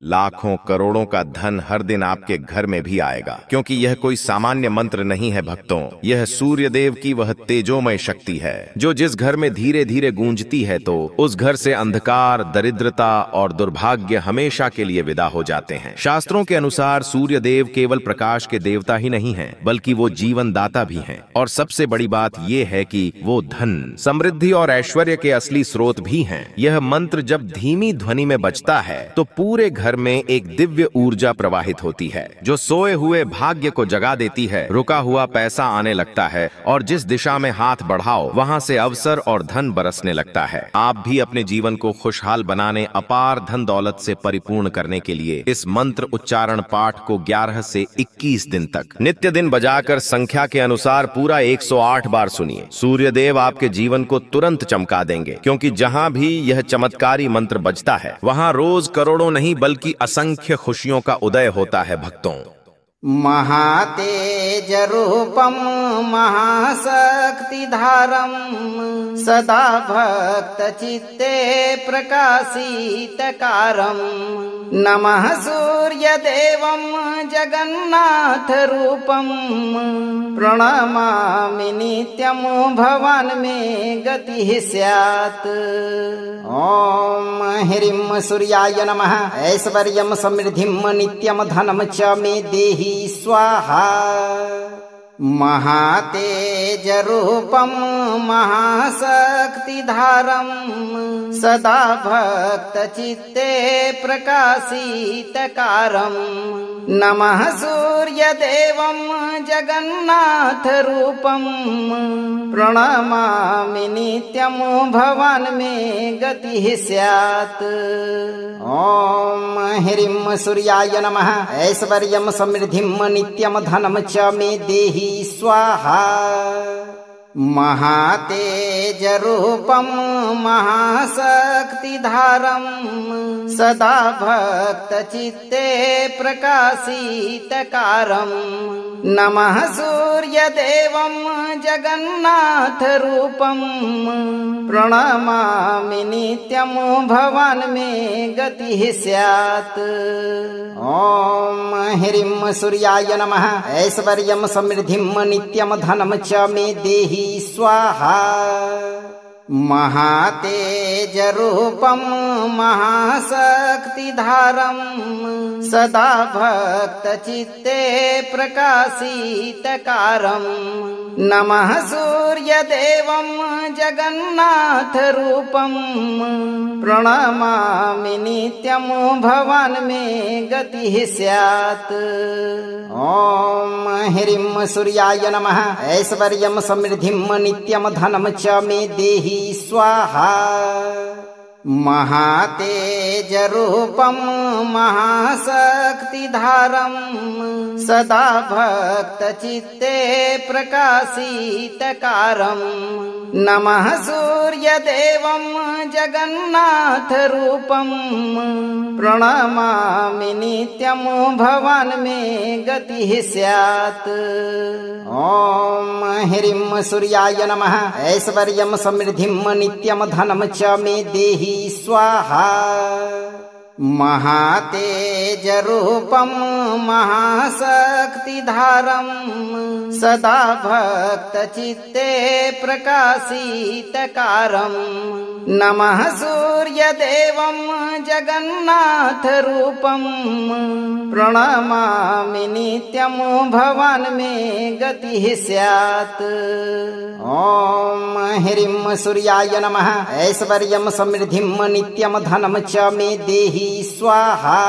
लाखों करोड़ों का धन हर दिन आपके घर में भी आएगा, क्योंकि यह कोई सामान्य मंत्र नहीं है भक्तों। यह सूर्य देव की वह तेजोमय शक्ति है जो जिस घर में धीरे धीरे गूंजती है तो उस घर से अंधकार, दरिद्रता और दुर्भाग्य हमेशा के लिए विदा हो जाते हैं। शास्त्रों के अनुसार सूर्य देव केवल प्रकाश के देवता ही नहीं हैं, बल्कि वो जीवन दाता भी हैं। और सबसे बड़ी बात ये है कि वो धन, समृद्धि और ऐश्वर्य के असली स्रोत भी हैं। यह मंत्र जब धीमी ध्वनि में बजता है तो पूरे घर में एक दिव्य ऊर्जा प्रवाहित होती है जो सोए हुए भाग्य को जगा देती है। रुका हुआ पैसा आने लगता है और जिस दिशा में हाथ बढ़ाओ वहां से अवसर और धन बरसने लगता है। आप भी अपने जीवन को खुशहाल बनाने, अपार धन दौलत से परिपूर्ण करने के लिए इस मंत्र उच्चारण पाठ को 11 से 21 दिन तक नित्य दिन बजाकर संख्या के अनुसार पूरा 108 बार सुनिए। सूर्य देव आपके जीवन को तुरंत चमका देंगे, क्योंकि जहां भी यह चमत्कारी मंत्र बजता है वहां रोज करोड़ों नहीं बल्कि असंख्य खुशियों का उदय होता है भक्तों। महातेज रूपम महाशक्तिधारम सदा भक्त चित्ते प्रकाशितकारम नमः सूर्य देवम जगन्नाथ रूपम प्रणमामि नित्यम भवान में गति स्यात्। ओम ह्रीं सूर्याय नमः। ऐश्वर्यं समृद्धिं नित्यं धनं च मे देहि स्वाहा। महातेज रूपम महाशक्तिधारम सदा भक्त चित्ते प्रकाशितकारम नमः सूर्य देवम जगन्नाथ रूपम प्रणमामि नित्यम भवान में गति स्यात्। ओम ह्रीं सूर्याय नमः। ऐश्वर्यं समृद्धिं नित्यं धनं च मे देहि स्वाहा। महातेज रूपम महाशक्तिधारम सदा भक्त चित्ते प्रकाशितकारम नमः सूर्य देवम जगन्नाथ रूपम प्रणमामि नित्यम भवान में गति स्यात्। ओम ह्रीं सूर्याय नमः। ऐश्वर्यं समृद्धिं नित्यं धनं च मे देहि स्वाहा। महातेज रूपम महाशक्तिधारम सदा भक्त चित्ते प्रकाशितकारम नमः सूर्य देवम जगन्नाथ रूपम प्रणमामि नित्यम भवान में गति स्यात्। ओम ह्रीं सूर्याय नमः। ऐश्वर्यं समृद्धिं नित्यं धनं च मे देहि स्वाहा। महातेज रूपम महाशक्तिधारम सदा भक्त चित्ते प्रकाशितकारम नमः सूर्य देवम जगन्नाथ रूपम प्रणमामि नित्यम भवान में गति स्यात्। ओम ह्रीं सूर्याय नमः। ऐश्वर्यं समृद्धिं नित्यं धनं च मे देहि स्वाहा। महातेज रूपम महाशक्तिधारम सदा भक्त चित्ते प्रकाशितकारम नमः सूर्य देवम जगन्नाथ रूपम प्रणमामि नित्यम भवान में गति स्यात्। ओम ह्रीं सूर्याय नमः। ऐश्वर्यं समृद्धिं नित्यं धनं च मे देहि स्वाहा।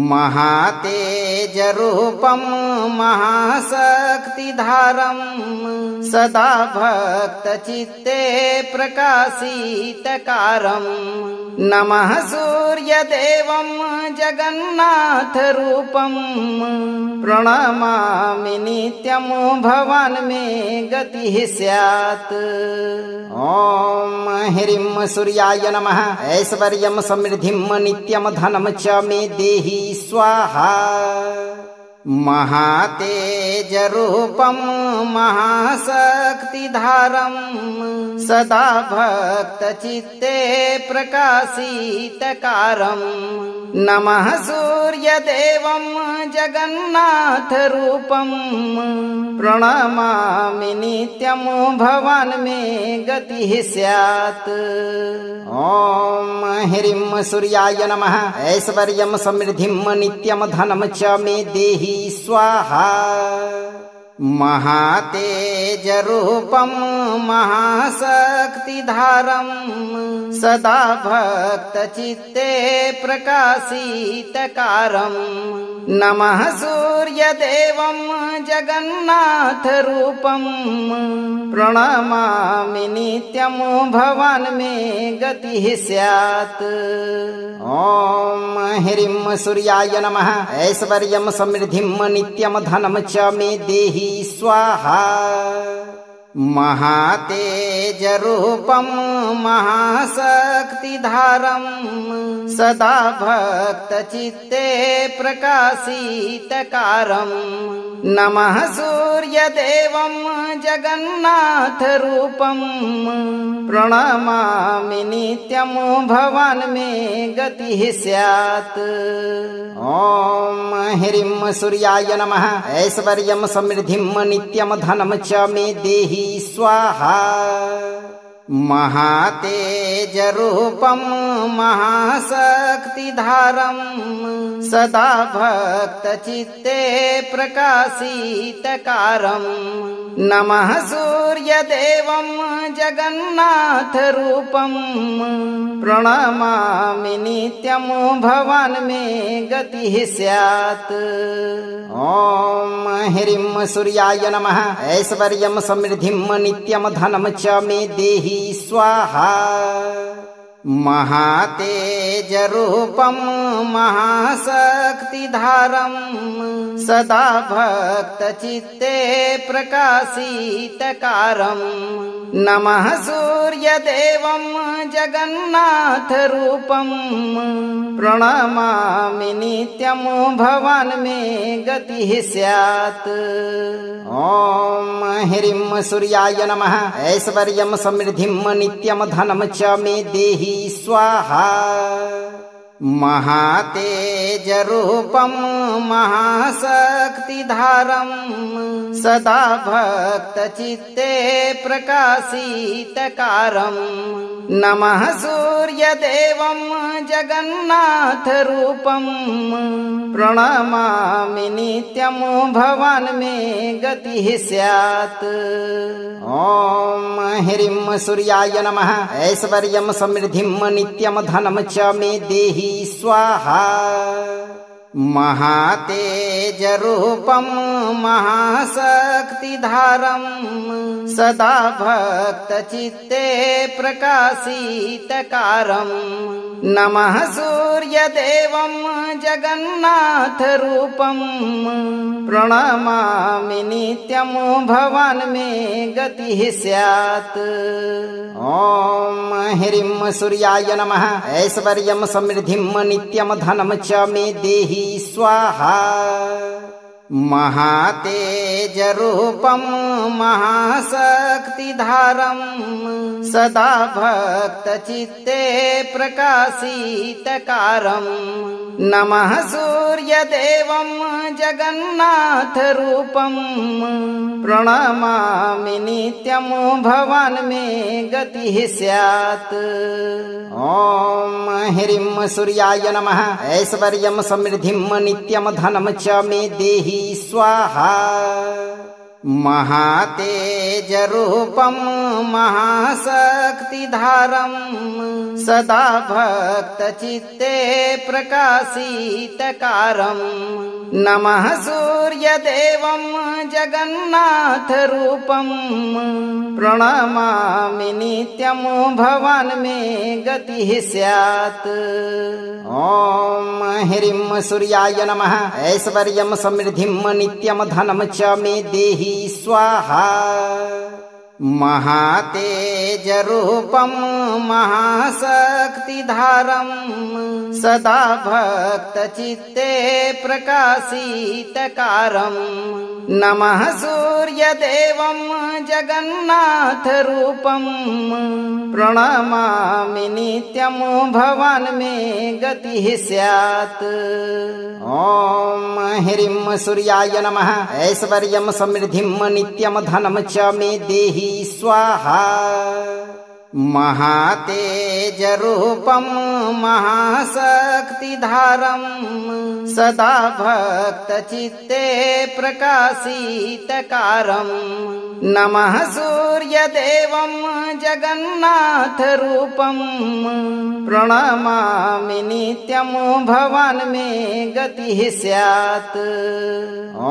महातेज रूपम महाशक्तिधारम सदा भक्त चित्ते प्रकाशितकारम नमः सूर्य देवम जगन्नाथ रूपम प्रणमामि नित्यम भवान में गति स्यात्। ओम ह्रीं सूर्याय नमः। ऐश्वर्यं समृद्धिं नित्यं धनं च मे देहि स्वाहा। महातेजरूपं महाशक्तिधारं सदा भक्तचित्ते प्रकाशितकारं नमः सूर्यदेवं जगन्नाथरूपं प्रणमामि नित्यं भवान् मे गतिः स्यात्। ॐ ह्रीं सूर्याय नमः। ऐश्वर्यं समृद्धिं नित्यं धनं च मे देहि स्वाहा। महातेजरूपं महाशक्तिधारं सदा भक्तचित्ते प्रकाशितकारं नमः सूर्यदेवं जगन्नाथरूपं प्रणमामि नित्यं भवान् मे गतिः स्यात्। ॐ ह्रीं सूर्याय नमः। ऐश्वर्यं समृद्धिं नित्यं धनं च मे देहि स्वाहा। महातेजरूपं महाशक्तिधारं सदा भक्तचित्ते प्रकाशितकारं नमः सूर्यदेवं जगन्नाथरूपं प्रणमामि नित्यं भवान् मे गतिः स्यात्। ॐ ह्रीं सूर्याय नमः। ऐश्वर्यं समृद्धिं नित्यं धनं च मे देहि स्वाहा। महातेजरूपं महाशक्तिधारं सदा भक्तचित्ते प्रकाशितकारं नमः सूर्यदेवं जगन्नाथरूपं प्रणमामि नित्यं भवान् मे गतिः स्यात्। ॐ ह्रीं सूर्याय नमः। ऐश्वर्यं समृद्धिं नित्यं धनं च मे देहि स्वाहा। महातेजरूपं महाशक्तिधारं सदा भक्तचित्ते प्रकाशितकारं नमः सूर्यदेवं जगन्नाथरूपं प्रणमामि नित्यं भवान् मे गतिः स्यात्। ॐ ह्रीं सूर्याय नमः। ऐश्वर्यं समृद्धिं नित्यं धनं च मे देहि स्वाहा। महातेजरूपं महाशक्तिधारं सदा भक्तचित्ते प्रकाशितकारं नमः सूर्यदेवं जगन्नाथरूपं प्रणमामि नित्यं भवान् मे गतिः स्यात्। ॐ ह्रीं सूर्याय नमः। ऐश्वर्यं समृद्धिं नित्यं धनं च मे देहि स्वाहा। महातेजरूपं महाशक्तिधारं सदा भक्तचित्ते प्रकाशितकारं नमः सूर्यदेवं जगन्नाथरूपं प्रणमामि नित्यं भवान् मे गतिः स्यात्। ॐ ह्रीं सूर्याय नमः। ऐश्वर्यं समृद्धिं नित्यं धनं च मे देहि स्वाहा। महातेजरूपं महाशक्तिधारं सदा भक्तचित्ते प्रकाशितकारं नमः सूर्यदेवं जगन्नाथरूपं प्रणमामि नित्यं भवान् मे गतिः स्यात्। ॐ ह्रीं सूर्याय नमः। ऐश्वर्यं समृद्धिं नित्यं धनं च मे देहि स्वाहा। महातेजरूपं महाशक्तिधारं सदा भक्तचित्ते प्रकाशितकारं नमः सूर्यदेवं जगन्नाथरूपं प्रणमामि नित्यं भवान् मे गतिः स्यात्। ॐ ह्रीं सूर्याय नमः। ऐश्वर्यं समृद्धिं नित्यं धनं च मे देहि स्वाहा। महातेजरूपं महाशक्तिधारं सदा भक्तचित्ते प्रकाशितकारं नमः सूर्यदेवं जगन्नाथरूपं प्रणमामि नित्यं भवान् मे गतिः स्यात्। ॐ ह्रीं सूर्याय नमः। ऐश्वर्यं समृद्धिं नित्यं धनं च मे देहि स्वाहा। महातेजरूपं महाशक्तिधारं सदा भक्तचित्ते प्रकाशितकारं नमः सूर्यदेवं जगन्नाथरूपं प्रणमामि नित्यं भवान् मे गतिः स्यात्। ॐ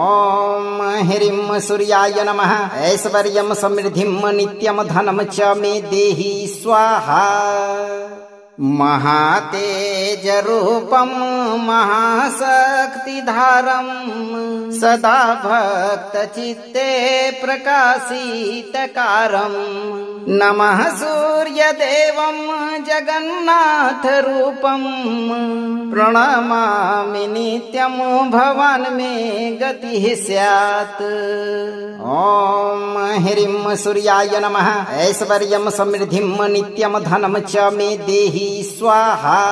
ह्रीं सूर्याय नमः। ऐश्वर्यं समृद्धिं नित्यं धनं च मे देहि स्वाहा। महातेजरूपं महाशक्तिधारं सदा भक्तचित्ते प्रकाशितकारं नमः सूर्यदेवं जगन्नाथरूपं प्रणमामि नित्यं भवान् मे गतिः स्यात्। ॐ ह्रीं सूर्याय नमः। ऐश्वर्यं समृद्धिं नित्यं धनं च मे देहि स्वाहा।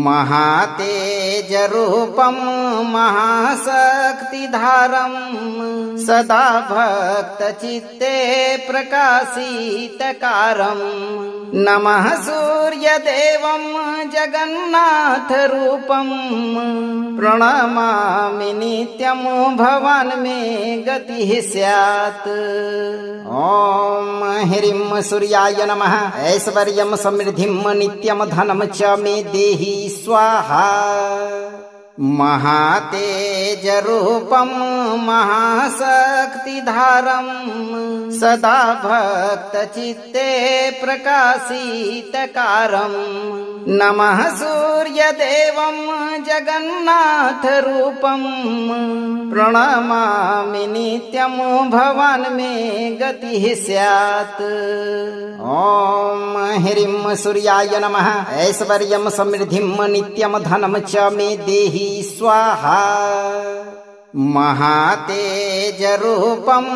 महातेजरूपं महाशक्तिधारं सदा भक्तचित्ते प्रकाशितकारं नमः सूर्यदेवं जगन्नाथरूपं प्रणमामि नित्यं भवान् मे गतिः स्यात्। ॐ ह्रीं सूर्याय नमः। ऐश्वर्यं समृद्धिं नित्यं धनं च मे देहि स्वाहा। महातेजरूपं महाशक्तिधारं सदा भक्तचित्ते प्रकाशितकारं नमः सूर्यदेवं जगन्नाथरूपं प्रणमामि नित्यं भवान् मे गतिः स्यात्। ॐ ह्रीं सूर्याय नमः। ऐश्वर्यं समृद्धिं नित्यं धनं च मे देहि स्वाहा। महातेजरूपं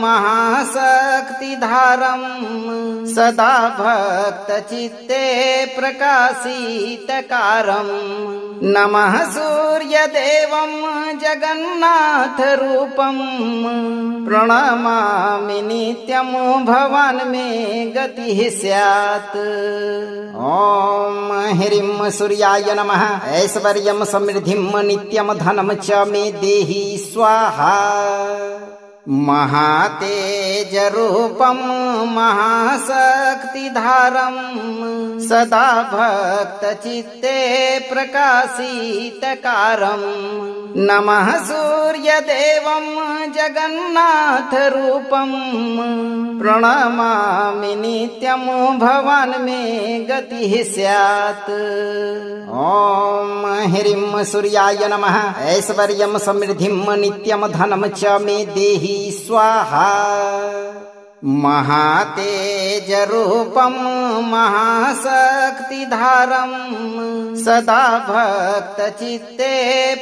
महाशक्तिधारं सदा भक्तचित्ते प्रकाशितकारं नमः सूर्यदेवं जगन्नाथरूपं प्रणमामि नित्यं भवान् मे गतिः स्यात्। ॐ ह्रीं सूर्याय नमः। ऐश्वर्यं समृद्धिं नित्यं धनं च मे देहि स्वाहा। महातेजरूपं महाशक्तिधारं सदा भक्तचित्ते प्रकाशितकारं नमः सूर्यदेवं जगन्नाथरूपं प्रणमामि नित्यं भवान् मे गतिः स्यात्। ॐ ह्रीं सूर्याय नमः। ऐश्वर्यं समृद्धिं नित्यं धनं च मे देहि स्वाहा। महातेजरूपं महाशक्तिधारं सदा भक्तचित्ते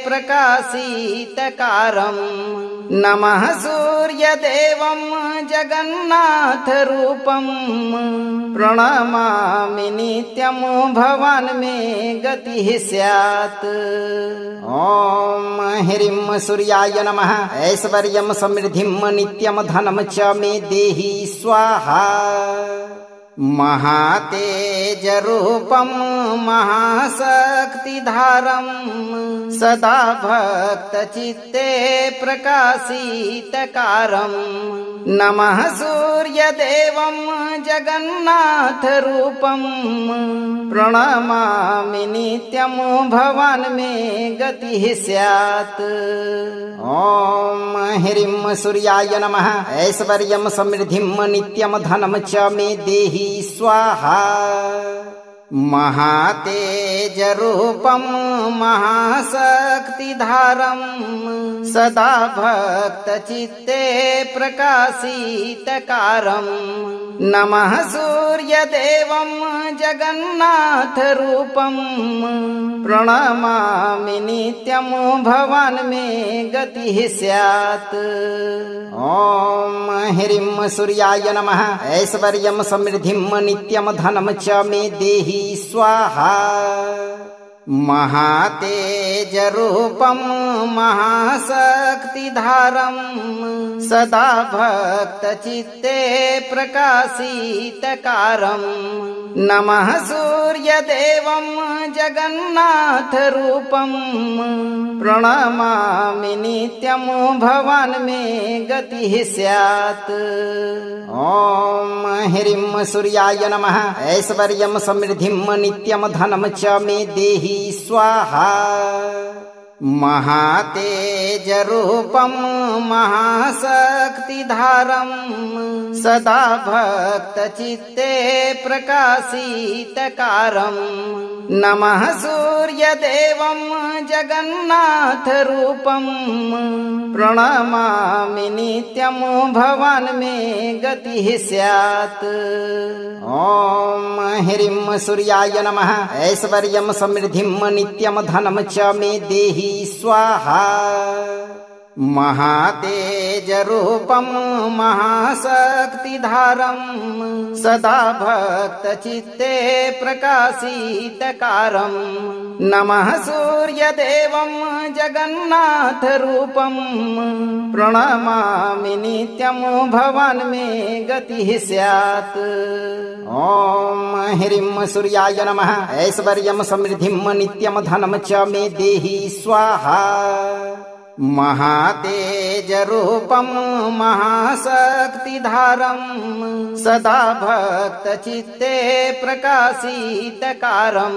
प्रकाशितकारं नमः सूर्यदेवं जगन्नाथरूपं प्रणमामि नित्यं भवान् मे गतिः स्यात्। ॐ ह्रीं सूर्याय नमः। ऐश्वर्यं समृद्धिं नित्यं धनं च मे देहि स्वाहा। महातेजरूपं महाशक्तिधारं सदा भक्तचित्ते प्रकाशितकारं नमः सूर्यदेवं जगन्नाथरूपं प्रणमामि नित्यं भवान् मे गतिः स्यात्। ॐ ह्रीं सूर्याय नमः। ऐश्वर्यं समृद्धिं नित्यं धनं च मे देहि स्वाहा। महातेजरूपं महाशक्तिधारं सदा भक्तचित्ते प्रकाशितकारं नमः सूर्यदेवं जगन्नाथरूपं प्रणमामि नित्यं भवान् मे गतिः स्यात्। ॐ ह्रीं सूर्याय नमः। ऐश्वर्यं समृद्धिं नित्यं धनं च मे देहि स्वाहा। महातेजरूपं महाशक्तिधारं सदा भक्तचित्ते प्रकाशितकारं नमः सूर्यदेवं जगन्नाथरूपं प्रणमामि नित्यं भवान् मे गतिः स्यात्। ॐ ह्रीं सूर्याय नमः। ऐश्वर्यं समृद्धिं नित्यं धनं च मे देहि स्वाहा। महातेजरूपं महाशक्तिधारं सदा भक्तचित्ते प्रकाशितकारं नमः सूर्यदेवं जगन्नाथरूपं प्रणमामि नित्यं भवान् मे गतिः स्यात्। ॐ ह्रीं सूर्याय नमः। ऐश्वर्यं समृद्धिं नित्यं धनं च मे देहि स्वाहा। महातेजरूपं महाशक्तिधारं सदा भक्तचित्ते प्रकाशितकारं नमः सूर्यदेवं जगन्नाथरूपं प्रणमामि नित्यं भवान् मे गतिः स्यात्। ॐ ह्रीं सूर्याय नमः। ऐश्वर्यं समृद्धिं नित्यं धनं च मे देहि स्वाहा। महातेजरूपं महाशक्तिधारं सदा भक्तचित्ते प्रकाशितकारं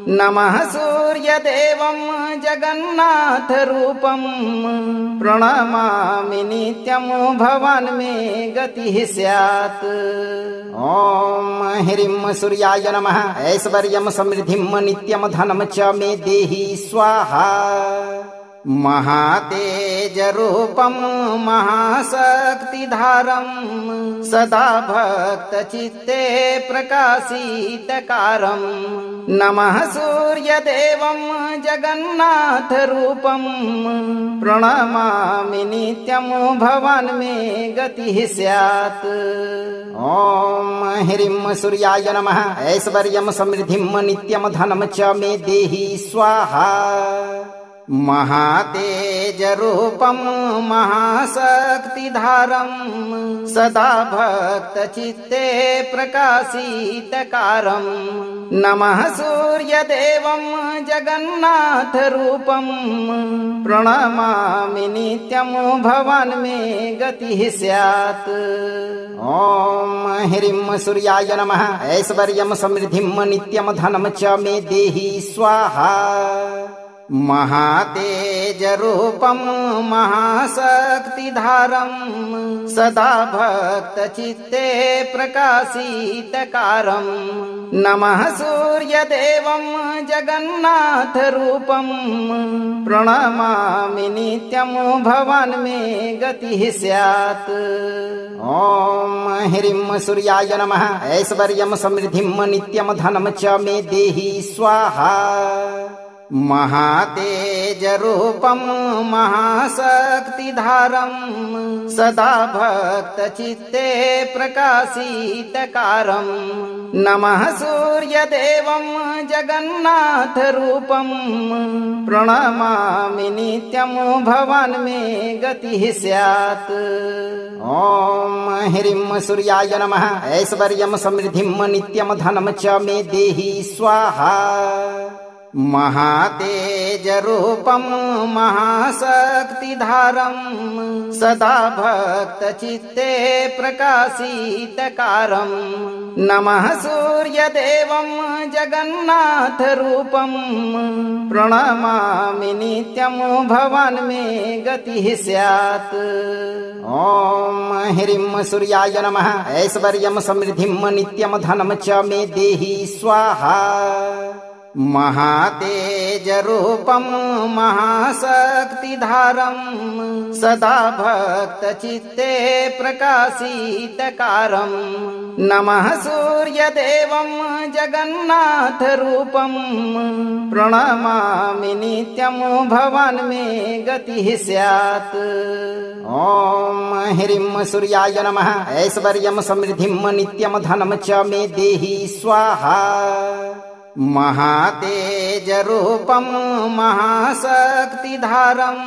नमः सूर्यदेवं जगन्नाथरूपं प्रणमामि नित्यं भवान् मे गतिः स्यात्। ॐ ह्रीं सूर्याय नमः। ऐश्वर्यं समृद्धिं नित्यं धनं च मे देहि स्वाहा। महातेजरूपं महाशक्तिधारं सदा भक्तचित्ते प्रकाशितकारं नमः सूर्यदेवं जगन्नाथरूपं प्रणमामि नित्यं भवान् मे गतिः स्यात्। ॐ ह्रीं सूर्याय नमः। ऐश्वर्यं समृद्धिं नित्यं धनं च मे देहि स्वाहा। महातेजरूपं महाशक्तिधारं सदा भक्तचित्ते प्रकाशितकारं नमः सूर्यदेवं जगन्नाथरूपं प्रणमामि नित्यं भवान् मे गतिः स्यात्। ॐ ह्रीं सूर्याय नमः। ऐश्वर्यं समृद्धिं नित्यं धनं च मे देहि स्वाहा। महातेजरूपं महाशक्तिधारं सदा भक्तचित्ते प्रकाशितकारं नमः सूर्यदेवं जगन्नाथरूपं प्रणमामि नित्यं भवान् मे गतिः स्यात्। ॐ ह्रीं सूर्याय नमः। ऐश्वर्यं समृद्धिं नित्यं धनं च मे देहि स्वाहा। महातेजरूपं महाशक्तिधारं सदा भक्तचित्ते प्रकाशितकारं नमः सूर्यदेवं जगन्नाथरूपं प्रणमामि नित्यं भवान् मे गतिः स्यात्। ॐ ह्रीं सूर्याय नमः। ऐश्वर्यं समृद्धिं नित्यं धनं च मे देहि स्वाहा। महातेजरूपं महाशक्तिधारं सदा भक्तचित्ते प्रकाशितकारं नमः सूर्यदेवं जगन्नाथरूपं प्रणमामि नित्यं भवान् मे गतिः स्यात्। ॐ ह्रीं सूर्याय नमः। ऐश्वर्यं समृद्धिं नित्यं धनं च मे देहि स्वाहा। महातेजरूपं महाशक्तिधारं सदा भक्तचित्ते प्रकाशितकारं नमः सूर्यदेवं जगन्नाथरूपं प्रणमामि नित्यं भवान् मे गतिः स्यात्। ॐ ह्रीं सूर्याय नमः। ऐश्वर्यं समृद्धिं नित्यं धनं च मे देहि स्वाहा। महातेजरूपं महाशक्तिधारं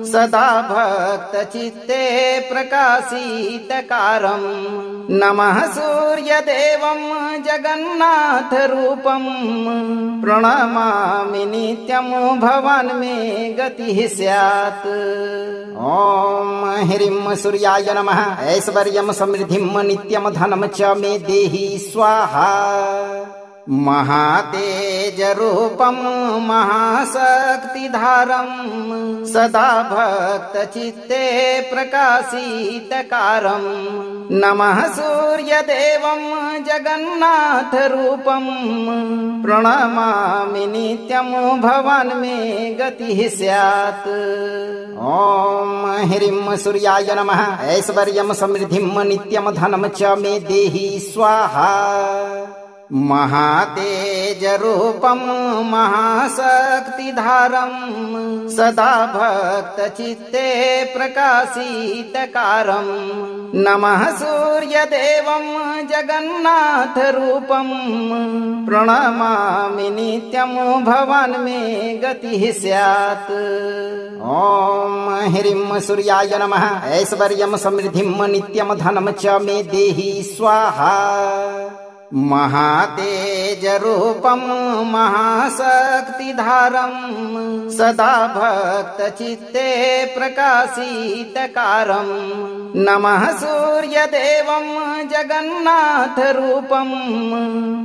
सदा भक्तचित्ते प्रकाशितकारं नमः सूर्यदेवं जगन्नाथरूपं प्रणमामि नित्यं भवान् मे गतिः स्यात्। ॐ ह्रीं सूर्याय नमः। ऐश्वर्यं समृद्धिं नित्यं धनं च मे देहि स्वाहा। महातेजरूपं महाशक्तिधारं सदा भक्तचित्ते प्रकाशितकारं नमः सूर्यदेवं जगन्नाथरूपं प्रणमामि नित्यं भवान् मे गतिः स्यात्। ॐ ह्रीं सूर्याय नमः। ऐश्वर्यं समृद्धिं नित्यं धनं च मे देहि स्वाहा। महातेजरूपं महाशक्तिधारं सदा भक्तचित्ते प्रकाशितकारं नमः सूर्यदेवं जगन्नाथरूपं प्रणमामि नित्यं भवान् मे गतिः स्यात्। ॐ ह्रीं सूर्याय नमः। ऐश्वर्यं समृद्धिं नित्यं धनं च मे देहि स्वाहा। महातेजरूपं महाशक्तिधारं सदा भक्तचित्ते प्रकाशितकारं नमः सूर्यदेवं जगन्नाथरूपं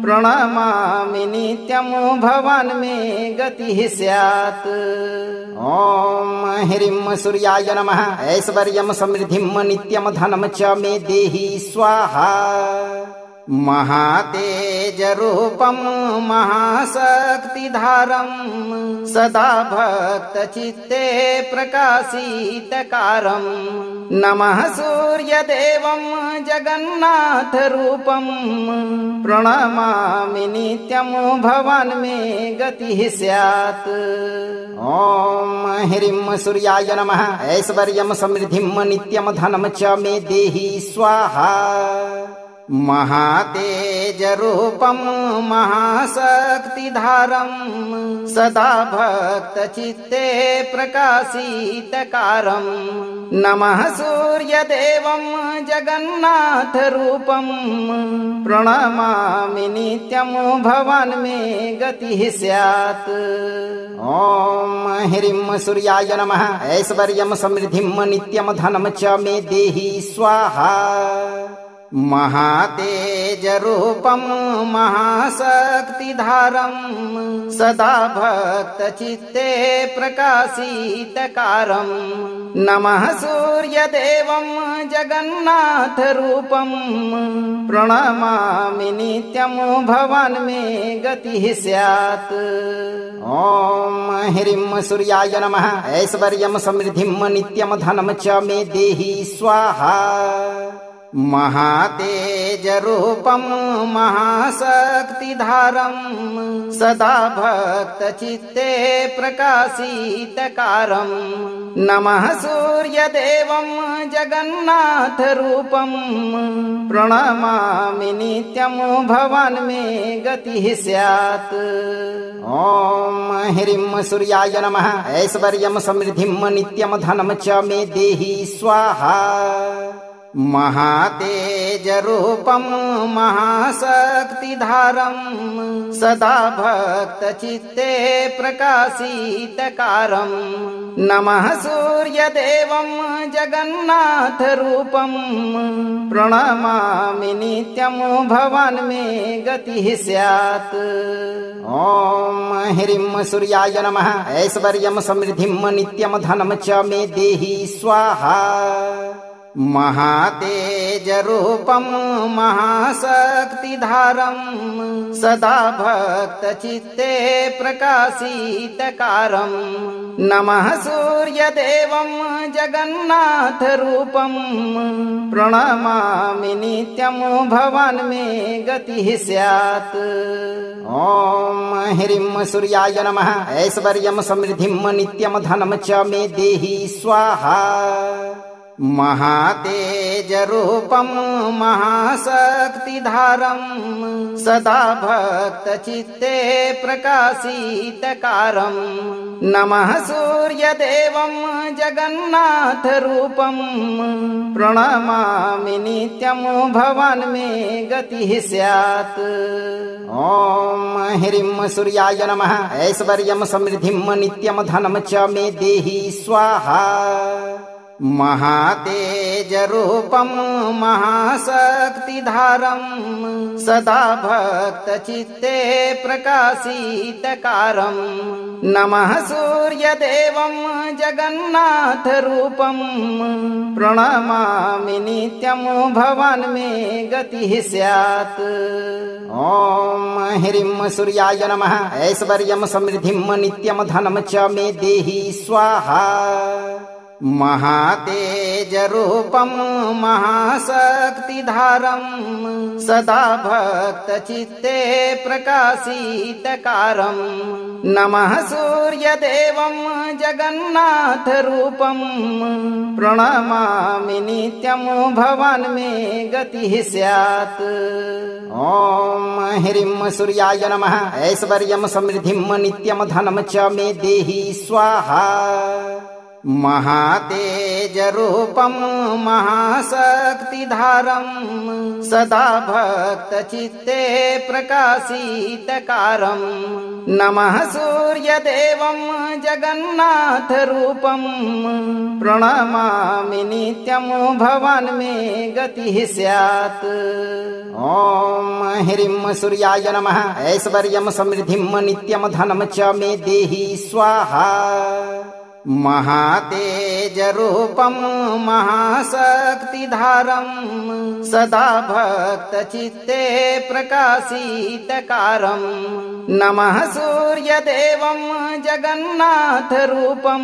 प्रणमामि नित्यं भवान् मे गतिः स्यात्। ॐ ह्रीं सूर्याय नमः। ऐश्वर्यं समृद्धिं नित्यं धनं च मे देहि स्वाहा। महातेजरूपं महाशक्तिधारं सदा भक्तचित्ते प्रकाशितकारं नमः सूर्यदेवं जगन्नाथरूपं प्रणमामि नित्यं भवान् मे गतिः स्यात्। ॐ ह्रीं सूर्याय नमः। ऐश्वर्यं समृद्धिं नित्यं धनं च मे देहि स्वाहा। महातेजरूपं महाशक्तिधारं सदा भक्तचित्ते प्रकाशितकारं नमः सूर्यदेवं जगन्नाथरूपं प्रणमामि नित्यं भवान् मे गतिः स्यात्। ॐ ह्रीं सूर्याय नमः। ऐश्वर्यं समृद्धिं नित्यं धनं च मे देहि स्वाहा। महातेजरूपं महाशक्तिधारं सदा भक्तचित्ते प्रकाशितकारं नमः सूर्यदेवं जगन्नाथरूपं प्रणमामि नित्यं भवान् मे गतिः स्यात्। ॐ ह्रीं सूर्याय नमः। ऐश्वर्यं समृद्धिं नित्यं धनं च मे देहि स्वाहा। महातेजरूपं महाशक्तिधारं सदा भक्तचित्ते प्रकाशितकारं नमः सूर्यदेवं जगन्नाथरूपं प्रणमामि नित्यं भवान् मे गतिः स्यात्। ॐ ह्रीं सूर्याय नमः। ऐश्वर्यं समृद्धिं नित्यं धनं च मे देहि स्वाहा। महातेजरूपं महाशक्तिधारं सदा भक्तचित्ते प्रकाशितकारं नमः सूर्यदेवं जगन्नाथरूपं प्रणमामि नित्यं भवान् मे गतिः स्यात्। ॐ ह्रीं सूर्याय नमः। ऐश्वर्यं समृद्धिं नित्यं धनं च मे देहि स्वाहा। महातेजरूपं महाशक्तिधारं सदा भक्तचित्ते प्रकाशितकारं नमः सूर्यदेवं जगन्नाथरूपं प्रणमामि नित्यं भवान् मे गतिः स्यात्। ॐ ह्रीं सूर्याय नमः। ऐश्वर्यं समृद्धिं नित्यं धनं च मे देहि स्वाहा। महातेजरूपं महाशक्तिधारं सदा भक्तचित्ते प्रकाशितकारं नमः सूर्यदेवं जगन्नाथरूपं प्रणमामि नित्यं भवान् मे गतिः स्यात्। ॐ ह्रीं सूर्याय नमः। ऐश्वर्यं समृद्धिं नित्यं धनं च मे देहि स्वाहा। महातेजरूपं महाशक्तिधारं सदा भक्तचित्ते प्रकाशितकारं नमः सूर्यदेवं जगन्नाथरूपं प्रणमामि नित्यं भवान् मे गतिः स्यात्। ॐ ह्रीं सूर्याय नमः। ऐश्वर्यं समृद्धिं नित्यं धनं च मे देहि स्वाहा। महातेजरूपं महाशक्तिधारं सदा भक्तचित्ते प्रकाशितकारं नमः सूर्यदेवं जगन्नाथरूपं प्रणमामि नित्यं भवान् मे गतिः स्यात्। ॐ ह्रीं सूर्याय नमः। ऐश्वर्यं समृद्धिं नित्यं धनं च मे देहि स्वाहा। महातेजरूपं महाशक्तिधारं सदा भक्तचित्ते प्रकाशितकारं नमः सूर्यदेवं जगन्नाथरूपं प्रणमामि नित्यं भवान् मे गतिः स्यात्। ॐ ह्रीं सूर्याय नमः। ऐश्वर्यं समृद्धिं नित्यं धनं च मे देहि स्वाहा। महातेजरूपं महाशक्तिधारं सदा भक्तचित्ते प्रकाशितकारं नमः सूर्यदेवं जगन्नाथरूपं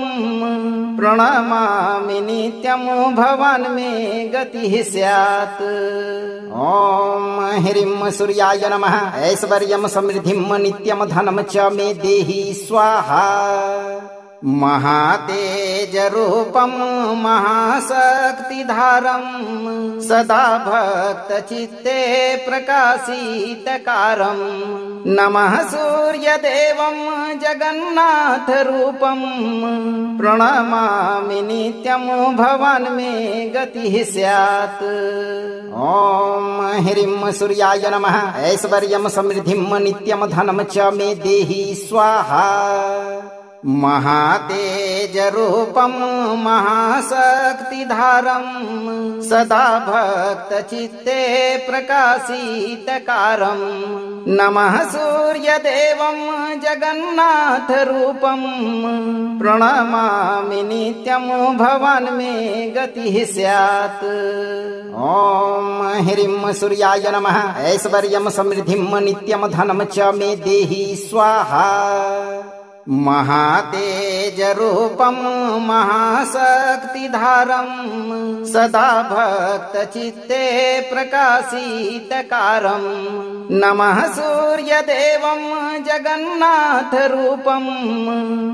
प्रणमामि नित्यं भवान् मे गतिः स्यात्। ॐ ह्रीं सूर्याय नमः। ऐश्वर्यं समृद्धिं नित्यं धनं च मे देहि स्वाहा। महातेजरूपं महाशक्तिधारं सदा भक्तचित्ते प्रकाशितकारं नमः सूर्यदेवं जगन्नाथरूपं प्रणमामि नित्यं भवान् मे गतिः स्यात्। ॐ ह्रीं सूर्याय नमः। ऐश्वर्यं समृद्धिं नित्यं धनं च मे देहि स्वाहा। महातेजरूपं महाशक्तिधारं सदा भक्तचित्ते प्रकाशितकारं नमः सूर्यदेवं जगन्नाथरूपं प्रणमामि नित्यं भवान् मे गतिः स्यात्। ॐ ह्रीं सूर्याय नमः। ऐश्वर्यं समृद्धिं नित्यं धनं च मे देहि स्वाहा। महातेजरूपं महाशक्तिधारं सदा भक्तचित्ते प्रकाशितकारं नमः सूर्यदेवं जगन्नाथरूपं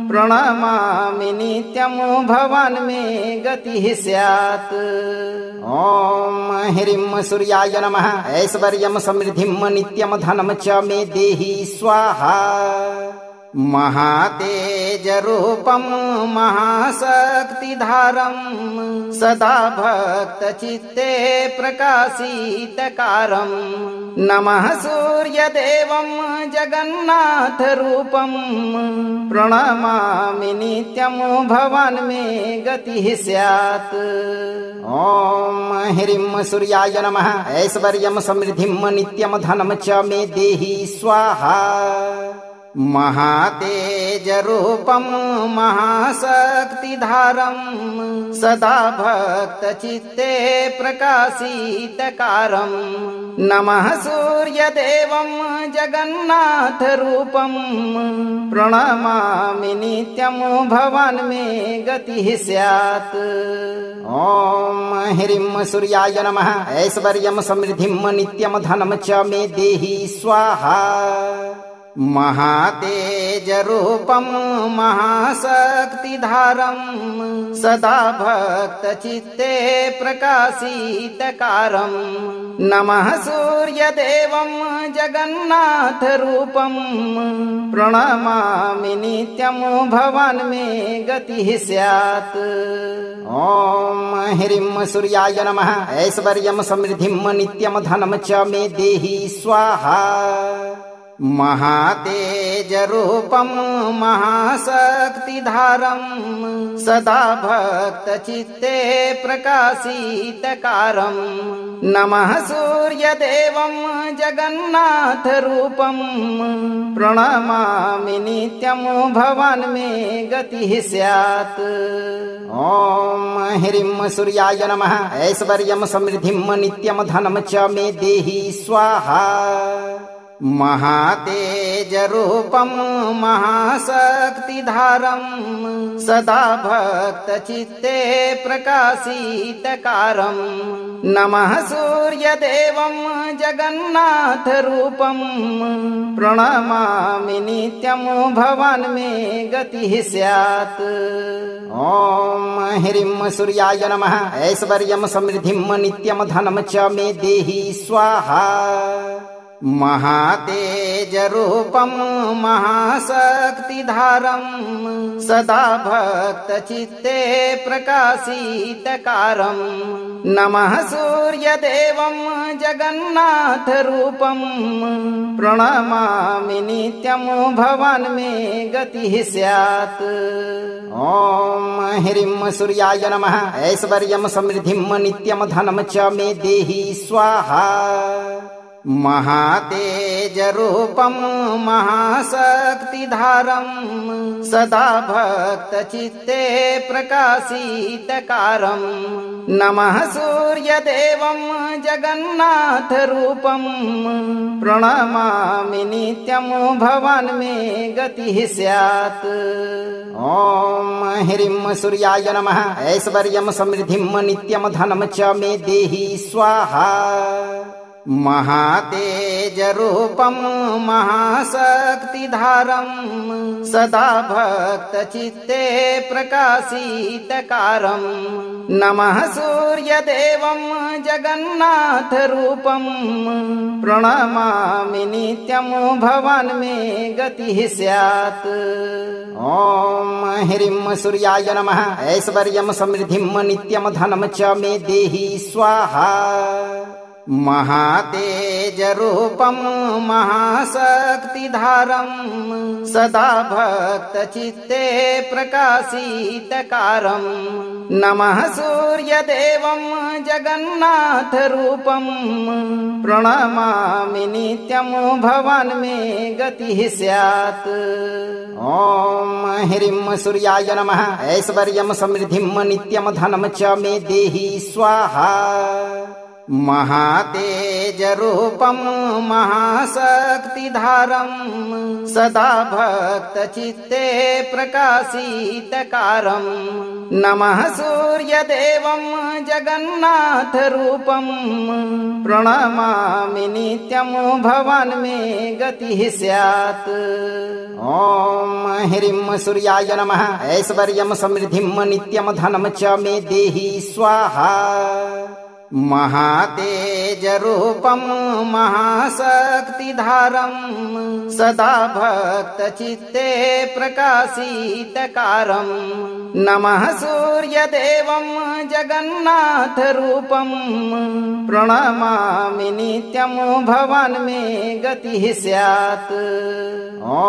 प्रणमामि नित्यं भवान् मे गतिः स्यात्। ॐ ह्रीं सूर्याय नमः। ऐश्वर्यं समृद्धिं नित्यं धनं च मे देहि स्वाहा। महातेजरूपं महाशक्तिधारं सदा भक्तचित्ते प्रकाशितकारं नमः सूर्यदेवं जगन्नाथरूपं प्रणमामि नित्यं भवान् मे गतिः स्यात्। ॐ ह्रीं सूर्याय नमः। ऐश्वर्यं समृद्धिं नित्यं धनं च मे देहि स्वाहा। महातेजरूपं महाशक्तिधारं सदा भक्तचित्ते प्रकाशितकारं नमः सूर्यदेवं जगन्नाथरूपं प्रणमामि नित्यं भवान् मे गतिः स्यात्। ॐ ह्रीं सूर्याय नमः। ऐश्वर्यं समृद्धिं नित्यं धनं च मे देहि स्वाहा। महातेजरूपं महाशक्तिधारं सदा भक्तचित्ते प्रकाशितकारं नमः सूर्यदेवं जगन्नाथरूपं प्रणमामि नित्यं भवान् मे गतिः स्यात्। ॐ ह्रीं सूर्याय नमः। ऐश्वर्यं समृद्धिं नित्यं धनं च मे देहि स्वाहा। महातेजरूपं महाशक्तिधारं सदा भक्तचित्ते प्रकाशितकारं नमः सूर्यदेवं जगन्नाथरूपं प्रणमामि नित्यं भवान् मे गतिः स्यात्। ॐ ह्रीं सूर्याय नमः। ऐश्वर्यं समृद्धिं नित्यं धनं च मे देहि स्वाहा। महातेजरूपं महाशक्तिधारं सदा भक्तचित्ते प्रकाशितकारं नमः सूर्यदेवं जगन्नाथरूपं प्रणमामि नित्यं भवान् मे गतिः स्यात्। ॐ ह्रीं सूर्याय नमः। ऐश्वर्यं समृद्धिं नित्यं धनं च मे देहि स्वाहा। महातेजरूपं महाशक्तिधारं सदा भक्तचित्ते प्रकाशितकारं नमः सूर्यदेवं जगन्नाथरूपं प्रणमामि नित्यं भवान् मे गतिः स्यात्। ॐ ह्रीं सूर्याय नमः। ऐश्वर्यं समृद्धिं नित्यं धनं च मे देहि स्वाहा। महातेजरूपं महाशक्तिधारं सदा भक्तचित्ते प्रकाशितकारं नमः सूर्यदेवं जगन्नाथरूपं प्रणमामि नित्यं भवान् मे गतिः स्यात्। ॐ ह्रीं सूर्याय नमः। ऐश्वर्यं समृद्धिं नित्यं धनं च मे देहि स्वाहा। महातेजरूपं महाशक्तिधारं सदा भक्तचित्ते प्रकाशितकारं नमः सूर्यदेवं जगन्नाथरूपं प्रणमामि नित्यं भवान् मे गतिः स्यात्। ॐ ह्रीं सूर्याय नमः। ऐश्वर्यं समृद्धिं नित्यं धनं च मे देहि स्वाहा। महातेजरूपं महाशक्तिधारं सदा भक्तचित्ते प्रकाशितकारं नमः सूर्यदेवं जगन्नाथरूपं प्रणमामि नित्यं भवान् मे गतिः स्यात्। ॐ ह्रीं सूर्याय नमः। ऐश्वर्यं समृद्धिं नित्यं धनं च मे देहि स्वाहा। महातेजरूपं महाशक्तिधारं सदा भक्तचित्ते प्रकाशितकारं नमः सूर्यदेवं जगन्नाथरूपं प्रणमामि नित्यं भवान् मे गतिः स्यात्। ॐ ह्रीं सूर्याय नमः। ऐश्वर्यं समृद्धिं नित्यं धनं च मे देहि स्वाहा। महातेजरूपं महाशक्तिधारं सदा भक्तचित्ते प्रकाशितकारं नमः सूर्यदेवं जगन्नाथरूपं प्रणमामि नित्यं भवान् मे गतिः स्यात्। ॐ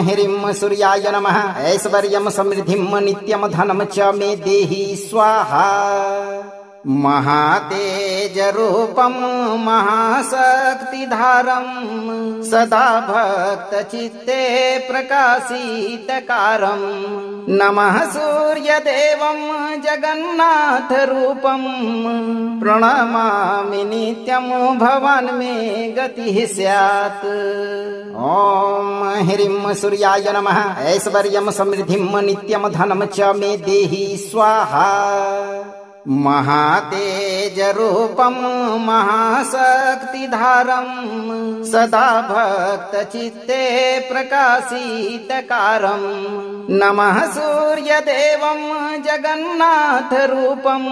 ह्रीं सूर्याय नमः। ऐश्वर्यं समृद्धिं नित्यं धनं च मे देहि स्वाहा। महातेजरूपं महाशक्तिधारं सदा भक्तचित्ते प्रकाशितकारं नमः सूर्यदेवं जगन्नाथरूपं प्रणमामि नित्यं भवान् मे गतिः स्यात्। ॐ ह्रीं सूर्याय नमः। ऐश्वर्यं समृद्धिं नित्यं धनं च मे देहि स्वाहा। महातेजरूपं महाशक्तिधारं सदा भक्तचित्ते प्रकाशितकारं नमः सूर्यदेवं जगन्नाथरूपं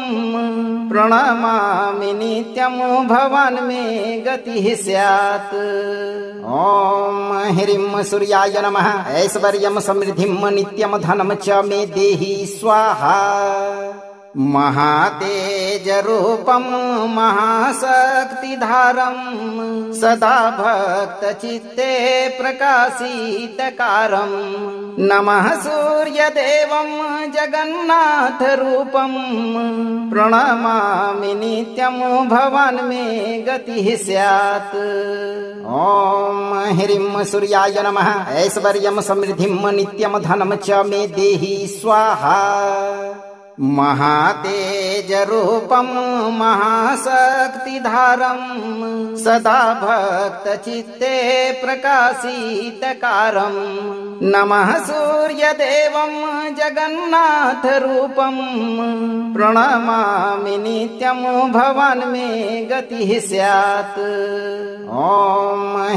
प्रणमामि नित्यं भवान् मे गतिः स्यात्। ॐ ह्रीं सूर्याय नमः। ऐश्वर्यं समृद्धिं नित्यं धनं च मे देहि स्वाहा। महातेजरूपं महाशक्तिधारं सदा भक्तचित्ते प्रकाशितकारं नमः सूर्यदेवं जगन्नाथरूपं प्रणमामि नित्यं भवान् मे गतिः स्यात्। ॐ ह्रीं सूर्याय नमः। ऐश्वर्यं समृद्धिं नित्यं धनं च मे देहि स्वाहा। महातेजरूपं महाशक्तिधारं सदा भक्तचित्ते प्रकाशितकारं नमः सूर्यदेवं जगन्नाथरूपं प्रणमामि नित्यं भवान् मे गतिः स्यात्। ॐ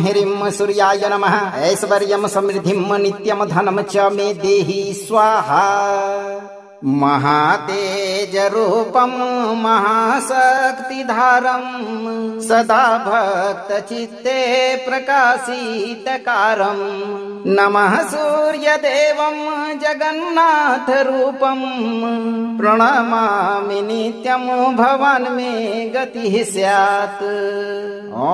ह्रीं सूर्याय नमः। ऐश्वर्यं समृद्धिं नित्यं धनं च मे देहि स्वाहा। महातेजरूपं महाशक्तिधारं सदा भक्तचित्ते प्रकाशितकारं नमः सूर्यदेवं जगन्नाथरूपं प्रणमामि नित्यं भवान् मे गतिः स्यात्। ॐ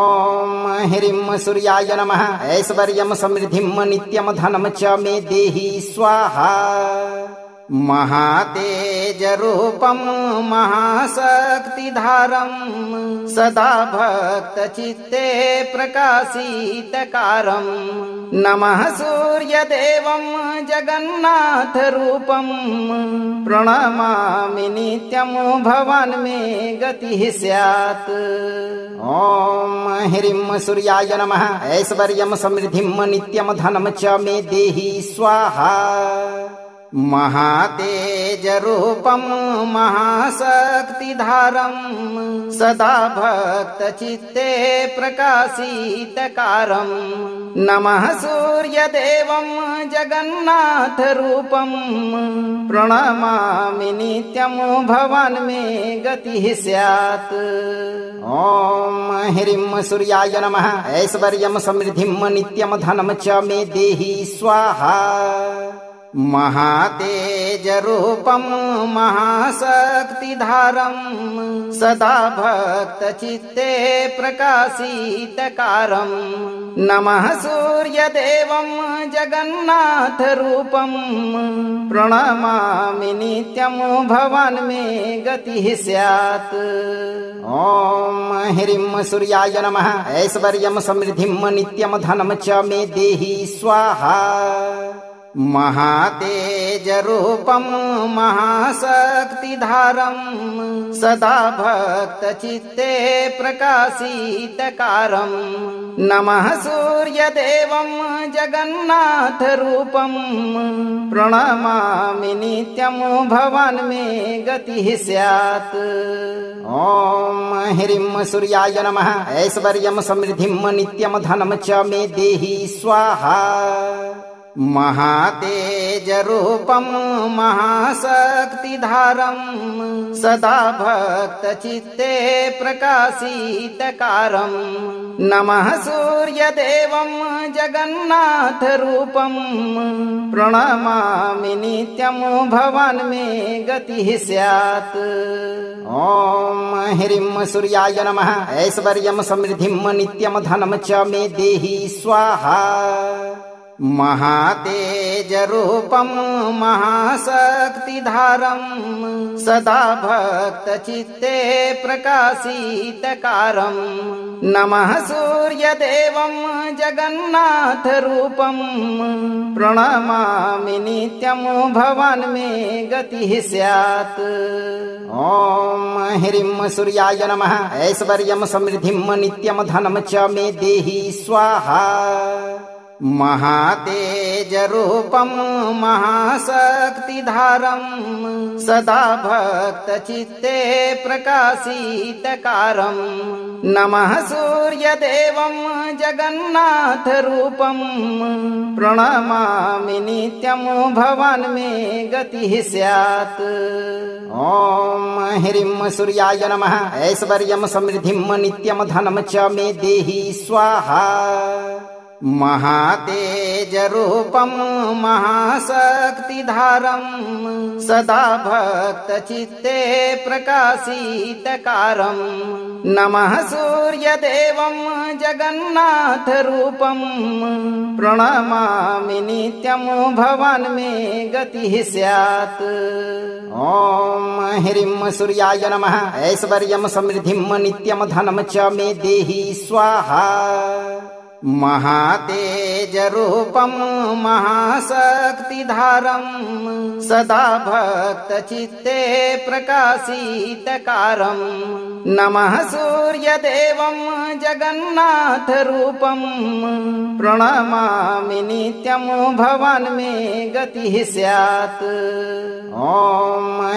ह्रीं सूर्याय नमः। ऐश्वर्यं समृद्धिं नित्यं धनं च मे देहि स्वाहा। महातेजरूपं महाशक्तिधारं सदा भक्तचित्ते प्रकाशितकारं नमः सूर्यदेवं जगन्नाथरूपं प्रणमामि नित्यं भवान् मे गतिः स्यात्। ॐ ह्रीं सूर्याय नमः। ऐश्वर्यं समृद्धिं नित्यं धनं च मे देहि स्वाहा। महातेजरूपं महाशक्तिधारं सदा भक्तचित्ते प्रकाशितकारं नमः सूर्यदेवं जगन्नाथरूपं प्रणमामि नित्यं भवान् मे गतिः स्यात्। ॐ ह्रीं सूर्याय नमः। ऐश्वर्यं समृद्धिं नित्यं धनं च मे देहि स्वाहा। महातेजरूपं महाशक्तिधारं सदा भक्तचित्ते प्रकाशितकारं नमः सूर्यदेवं जगन्नाथरूपं प्रणमामि नित्यं भवान् मे गतिः स्यात्। ॐ ह्रीं सूर्याय नमः। ऐश्वर्यं समृद्धिं नित्यं धनं च मे देहि स्वाहा। महातेजरूपं महाशक्तिधारं सदा भक्तचित्ते प्रकाशितकारं नमः सूर्यदेवं जगन्नाथरूपं प्रणमामि नित्यं भवान् मे गतिः स्यात्। ॐ ह्रीं सूर्याय नमः। ऐश्वर्यं समृद्धिं नित्यं धनं च मे देहि स्वाहा। महातेजरूपं महाशक्तिधारं सदा भक्तचित्ते प्रकाशितकारं नमः सूर्यदेवं जगन्नाथरूपं प्रणमामि नित्यं भवान् मे गतिः स्यात्। ॐ ह्रीं सूर्याय नमः। ऐश्वर्यं समृद्धिं नित्यं धनं च मे देहि स्वाहा। महातेजरूपं महाशक्तिधारं सदा भक्तचित्ते प्रकाशितकारं नमः सूर्यदेवं जगन्नाथरूपं प्रणमामि नित्यं भवान् मे गतिः स्यात्। ॐ ह्रीं सूर्याय नमः। ऐश्वर्यं समृद्धिं नित्यं धनं च मे देहि स्वाहा। महातेजरूपं महाशक्तिधारं सदा भक्तचित्ते प्रकाशितकारं नमः सूर्यदेवं जगन्नाथरूपं प्रणमामि नित्यं भवान् मे गतिः स्यात्। ॐ ह्रीं सूर्याय नमः। ऐश्वर्यं समृद्धिं नित्यं धनं च मे देहि स्वाहा। महातेजरूपं महाशक्तिधारं सदा भक्तचित्ते प्रकाशितकारं नमः सूर्यदेवं जगन्नाथरूपं प्रणमामि नित्यं भवान् मे गतिः स्यात्। ॐ ह्रीं सूर्याय नमः। ऐश्वर्यं समृद्धिं नित्यं धनं च मे देहि स्वाहा। महातेजरूपं महाशक्तिधारं सदा भक्तचित्ते प्रकाशितकारं नमः सूर्यदेवं जगन्नाथरूपं प्रणमामि नित्यं भवान् मे गतिः स्यात्। ॐ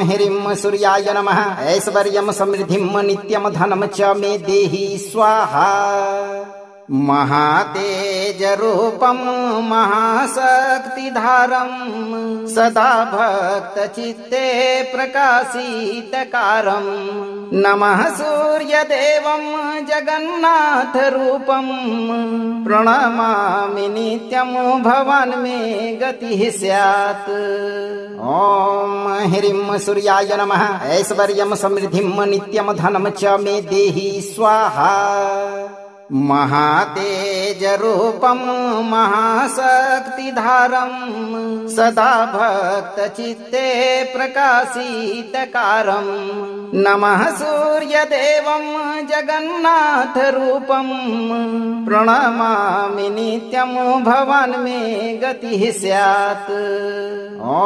ह्रीं सूर्याय नमः। ऐश्वर्यं समृद्धिं नित्यं धनं च मे देहि स्वाहा। महातेजरूपं महाशक्तिधारं सदा भक्तचित्ते प्रकाशितकारं नमः सूर्यदेवं जगन्नाथरूपं प्रणमामि नित्यं भवान् मे गतिः स्यात्। ॐ ह्रीं सूर्याय नमः। ऐश्वर्यं समृद्धिं नित्यं धनं च मे देहि स्वाहा। महातेजरूपं महाशक्तिधारं सदा भक्तचित्ते प्रकाशितकारं नमः सूर्यदेवं जगन्नाथरूपं प्रणमामि नित्यं भवान् मे गतिः स्यात्। ॐ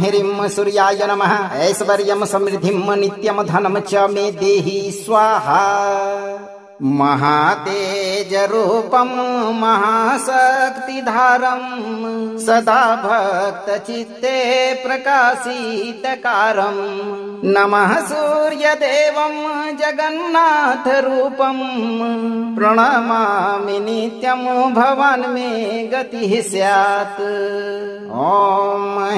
ह्रीं सूर्याय नमः। ऐश्वर्यं समृद्धिं नित्यं धनं च मे देहि स्वाहा। महातेजरूपं महाशक्तिधारं सदा भक्तचित्ते प्रकाशितकारं नमः सूर्यदेवं जगन्नाथरूपं प्रणमामि नित्यं भवान् मे गतिः स्यात्। ॐ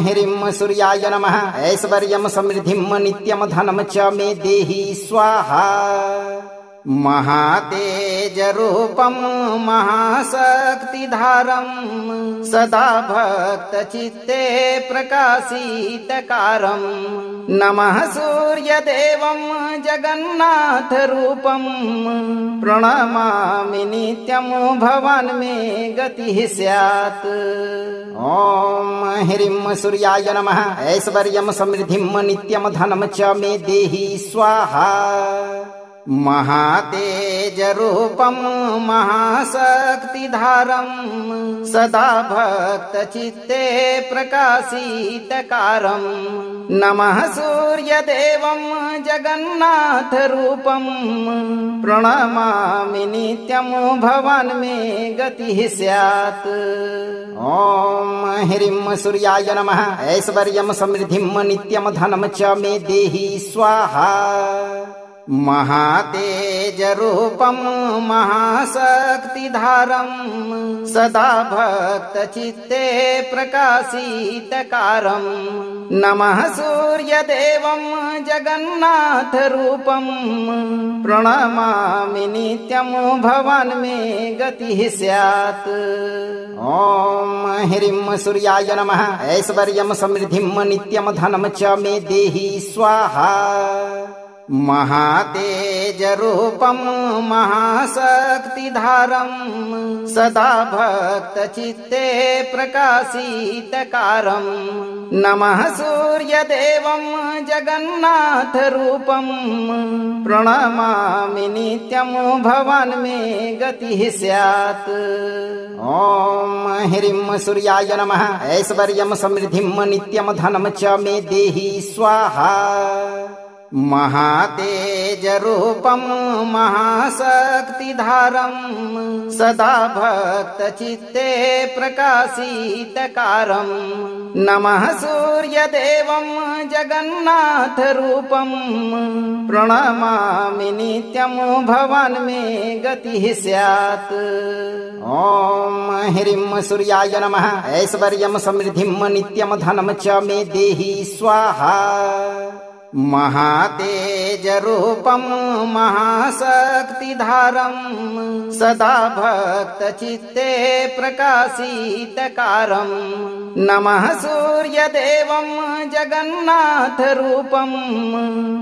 ह्रीं सूर्याय नमः। ऐश्वर्यं समृद्धिं नित्यं धनं च मे देहि स्वाहा। महातेजरूपं महाशक्तिधारं सदा भक्तचित्ते प्रकाशितकारं नमः सूर्यदेवं जगन्नाथरूपं प्रणमामि नित्यं भवान् मे गतिः स्यात्। ॐ ह्रीं सूर्याय नमः। ऐश्वर्यं समृद्धिं नित्यं धनं च मे देहि स्वाहा। महातेजरूपं महाशक्तिधारं सदा भक्तचित्ते प्रकाशितकारं नमः सूर्यदेवं जगन्नाथरूपं प्रणमामि नित्यं भवान् मे गतिः स्यात्। ॐ ह्रीं सूर्याय नमः। ऐश्वर्यं समृद्धिं नित्यं धनं च मे देहि स्वाहा। महातेजरूपं महाशक्तिधारं सदा भक्तचित्ते प्रकाशितकारं नमः सूर्यदेवं जगन्नाथरूपं प्रणमामि नित्यं भवान् मे गतिः स्यात्। ॐ ह्रीं सूर्याय नमः। ऐश्वर्यं समृद्धिं नित्यं धनं च मे देहि स्वाहा। महातेजरूपं महाशक्तिधारं सदा भक्तचित्ते प्रकाशितकारं नमः सूर्यदेवं जगन्नाथरूपं प्रणमामि नित्यं भवान् मे गतिः स्यात्। ॐ ह्रीं सूर्याय नमः। ऐश्वर्यं समृद्धिं नित्यं धनं च मे देहि स्वाहा। महातेजरूपं महाशक्तिधारं सदा भक्तचित्ते प्रकाशितकारं नमः सूर्यदेवं जगन्नाथरूपं प्रणमामि नित्यं भवान् मे गतिः स्यात्। ॐ ह्रीं सूर्याय नमः। ऐश्वर्यं समृद्धिं नित्यं धनं च मे देहि स्वाहा। महातेजरूपं महाशक्तिधारं सदा भक्तचित्ते प्रकाशितकारं नमः सूर्यदेवं जगन्नाथरूपं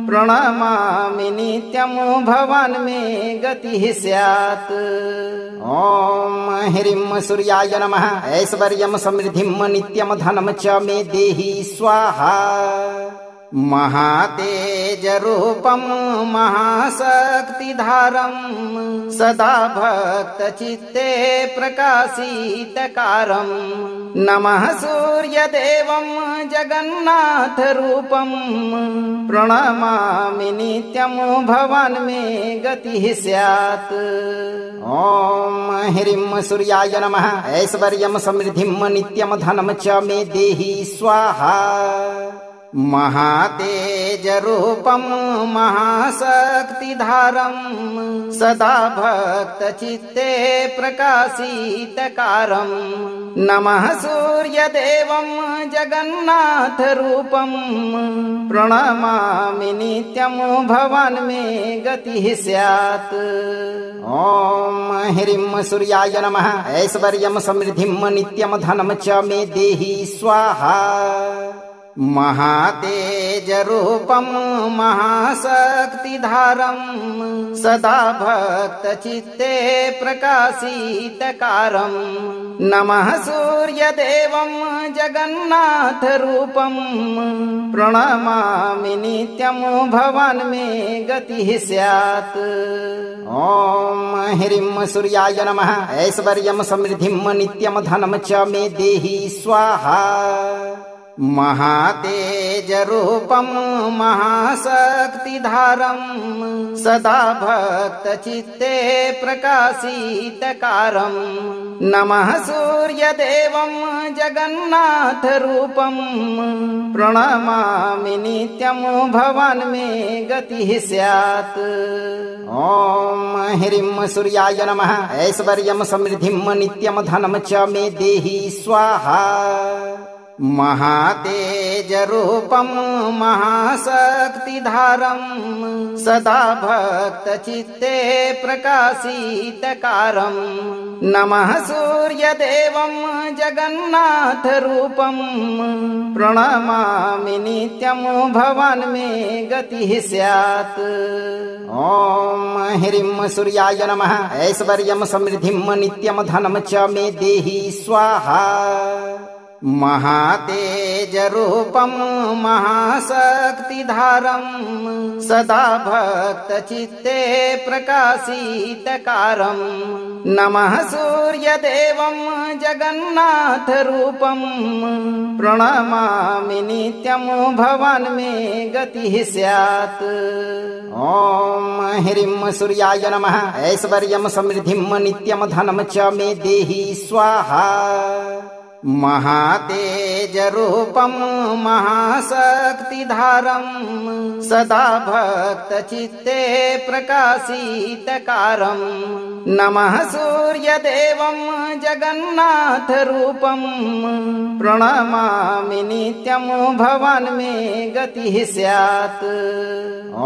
प्रणमामि नित्यं भवान् मे गतिः स्यात्। ॐ ह्रीं सूर्याय नमः। ऐश्वर्यं समृद्धिं नित्यं धनं च मे देहि स्वाहा। महातेजरूपं महाशक्तिधारं सदा भक्तचित्ते प्रकाशितकारं नमः सूर्यदेवं जगन्नाथरूपं प्रणमामि नित्यं भवान् मे गतिः स्यात्। ॐ ह्रीं सूर्याय नमः। ऐश्वर्यं समृद्धिं नित्यं धनं च मे देहि स्वाहा। महातेजरूपं महाशक्तिधारं सदा भक्तचित्ते प्रकाशितकारं नमः सूर्यदेवं जगन्नाथरूपं प्रणमामि नित्यं भवान् मे गतिः स्यात्। ॐ ह्रीं सूर्याय नमः। ऐश्वर्यं समृद्धिं नित्यं धनं च मे देहि स्वाहा। महातेजरूपं महाशक्तिधारं सदा भक्तचित्ते प्रकाशितकारं नमः सूर्यदेवं जगन्नाथरूपं प्रणमामि नित्यं भवान् मे गतिः स्यात्। ॐ ह्रीं सूर्याय नमः। ऐश्वर्यं समृद्धिं नित्यं धनं च मे देहि स्वाहा। महातेजरूपं महाशक्तिधारं सदा भक्तचित्ते प्रकाशितकारं नमः सूर्यदेवं जगन्नाथरूपं प्रणमामि नित्यं भवान् मे गतिः स्यात्। ॐ ह्रीं सूर्याय नमः। ऐश्वर्यं समृद्धिं नित्यं धनं च मे देहि स्वाहा। महातेजरूपं महाशक्तिधारं सदा भक्तचित्ते प्रकाशितकारं नमः सूर्यदेवं जगन्नाथरूपं प्रणमामि नित्यं भवान् मे गतिः स्यात्। ॐ ह्रीं सूर्याय नमः। ऐश्वर्यं समृद्धिं नित्यं धनं च मे देहि स्वाहा। महातेजरूपं महाशक्तिधारं सदा भक्तचित्ते प्रकाशितकारं नमः सूर्यदेवं जगन्नाथरूपं प्रणमामि नित्यं भवान् मे गतिः स्यात्। ॐ ह्रीं सूर्याय नमः। ऐश्वर्यं समृद्धिं नित्यं धनं च मे देहि स्वाहा। महातेजरूपं महाशक्तिधारं सदा भक्तचित्ते प्रकाशितकारं नमः सूर्यदेवं जगन्नाथरूपं प्रणमामि नित्यं भवान् मे गतिः स्यात्।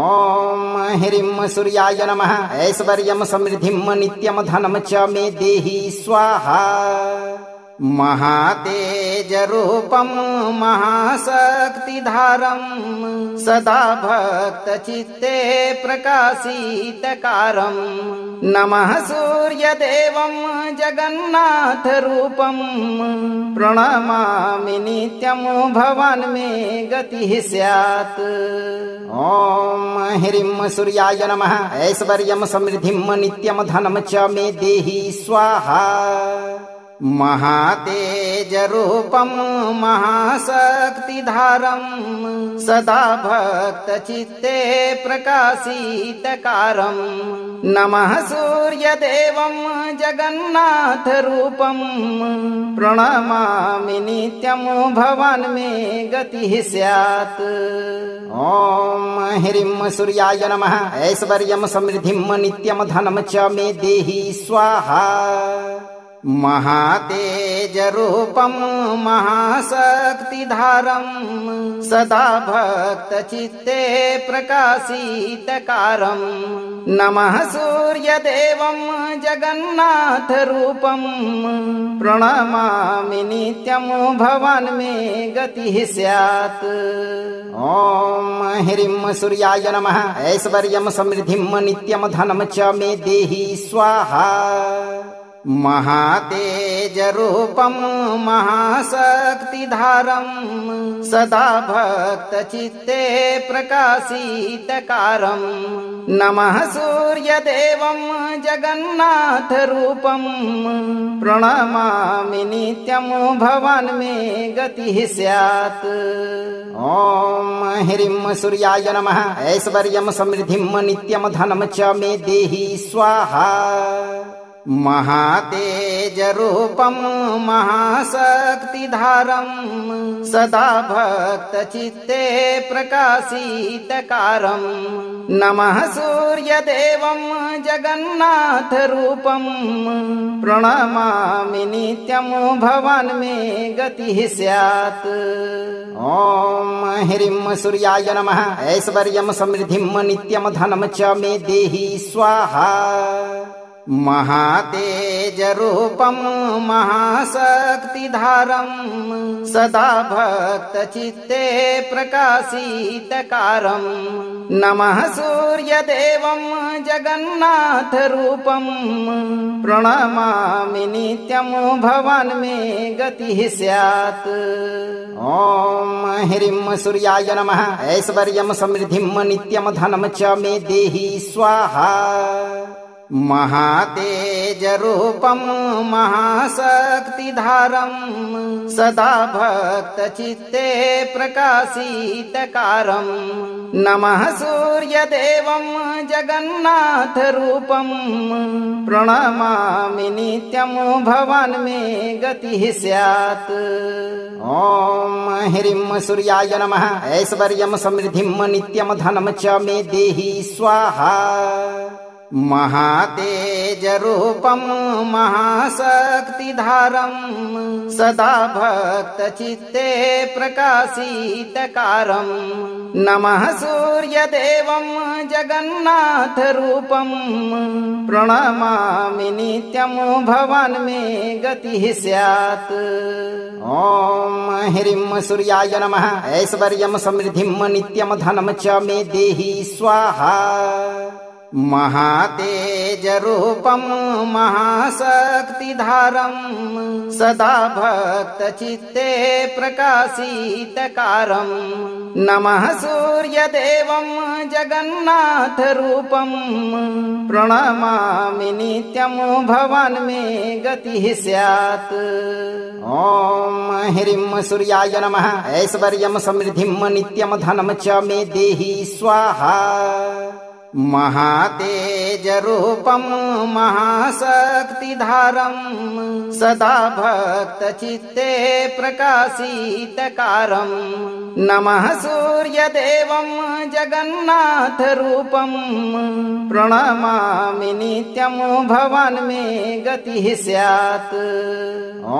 ॐ ह्रीं सूर्याय नमः। ऐश्वर्यं समृद्धिं नित्यं धनं च मे देहि स्वाहा। महातेजरूपं महाशक्तिधारं सदा भक्तचित्ते प्रकाशितकारं नमः सूर्यदेवं जगन्नाथरूपं प्रणमामि नित्यं भवान् मे गतिः स्यात्। ॐ ह्रीं सूर्याय नमः। ऐश्वर्यं समृद्धिं नित्यं धनं च मे देहि स्वाहा। महातेजरूपं महाशक्तिधारं सदा भक्तचित्ते प्रकाशितकारं नमः सूर्यदेवं जगन्नाथरूपं प्रणमामि नित्यं भवान् मे गतिः स्यात्। ॐ ह्रीं सूर्याय नमः। ऐश्वर्यं समृद्धिं नित्यं धनं च मे देहि स्वाहा। महातेजरूपं महाशक्तिधारं सदा भक्तचित्ते प्रकाशितकारं नमः सूर्यदेवं जगन्नाथरूपं प्रणमामि नित्यं भवान् मे गतिः स्यात्। ॐ ह्रीं सूर्याय नमः। ऐश्वर्यं समृद्धिं नित्यं धनं च मे देहि स्वाहा। महातेजरूपं महाशक्तिधारं सदा भक्तचित्ते प्रकाशितकारं नमः सूर्यदेवं जगन्नाथरूपं प्रणमामि नित्यं भवान् मे गतिः स्यात्। ॐ ह्रीं सूर्याय नमः। ऐश्वर्यं समृद्धिं नित्यं धनं च मे देहि स्वाहा। महातेजरूपं महाशक्तिधारं सदा भक्तचित्ते प्रकाशितकारं नमः सूर्यदेवं जगन्नाथरूपं प्रणमामि नित्यं भवान् मे गतिः स्यात्। ॐ ह्रीं सूर्याय नमः। ऐश्वर्यं समृद्धिं नित्यं धनं च मे देहि स्वाहा। महातेजरूपं महाशक्तिधारं सदा भक्तचित्ते प्रकाशितकारं नमः सूर्यदेवं जगन्नाथरूपं प्रणमामि नित्यं भवान् मे गतिः स्यात्। ॐ ह्रीं सूर्याय नमः। ऐश्वर्यं समृद्धिं नित्यं धनं च मे देहि स्वाहा। महातेजरूपं महाशक्तिधारं सदा भक्तचित्ते प्रकाशितकारं नमः सूर्यदेवं जगन्नाथरूपं प्रणमामि नित्यं भवान् मे गतिः स्यात्। ॐ ह्रीं सूर्याय नमः। ऐश्वर्यं समृद्धिं नित्यं धनं च मे देहि स्वाहा। महातेजरूपं महाशक्तिधारं सदा भक्तचित्ते प्रकाशितकारं नमः सूर्यदेवं जगन्नाथरूपं प्रणमामि नित्यं भवान् मे गतिः स्यात्। ॐ ह्रीं सूर्याय नमः। ऐश्वर्यं समृद्धिं नित्यं धनं च मे देहि स्वाहा। महातेजरूपं महाशक्तिधारं सदा भक्तचित्ते प्रकाशितकारं नमः सूर्यदेवं जगन्नाथरूपं प्रणमामि नित्यं भवान् मे गतिः स्यात्। ॐ ह्रीं सूर्याय नमः। ऐश्वर्यं समृद्धिं नित्यं धनं च मे देहि स्वाहा। महातेजरूपं महाशक्तिधारं सदा भक्तचित्ते प्रकाशितकारं नमः सूर्यदेवं जगन्नाथरूपं प्रणमामि नित्यं भवान् मे गतिः स्यात्। ॐ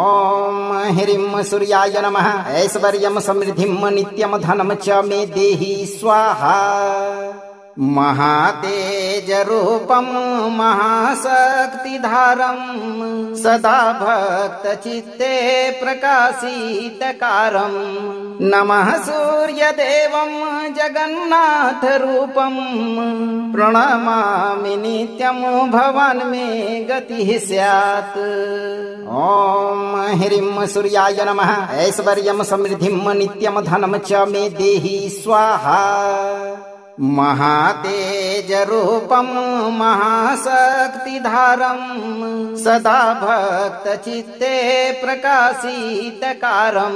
ह्रीं सूर्याय नमः। ऐश्वर्यं समृद्धिं नित्यं धनं च मे देहि स्वाहा। महातेजरूपं महाशक्तिधारं सदा भक्तचित्ते प्रकाशितकारं नमः सूर्यदेवं जगन्नाथरूपं प्रणमामि नित्यं भवान् मे गतिः स्यात्। ॐ ह्रीं सूर्याय नमः। ऐश्वर्यं समृद्धिं नित्यं धनं च मे देहि स्वाहा। महातेजरूपं महाशक्तिधारं सदा भक्तचित्ते प्रकाशितकारं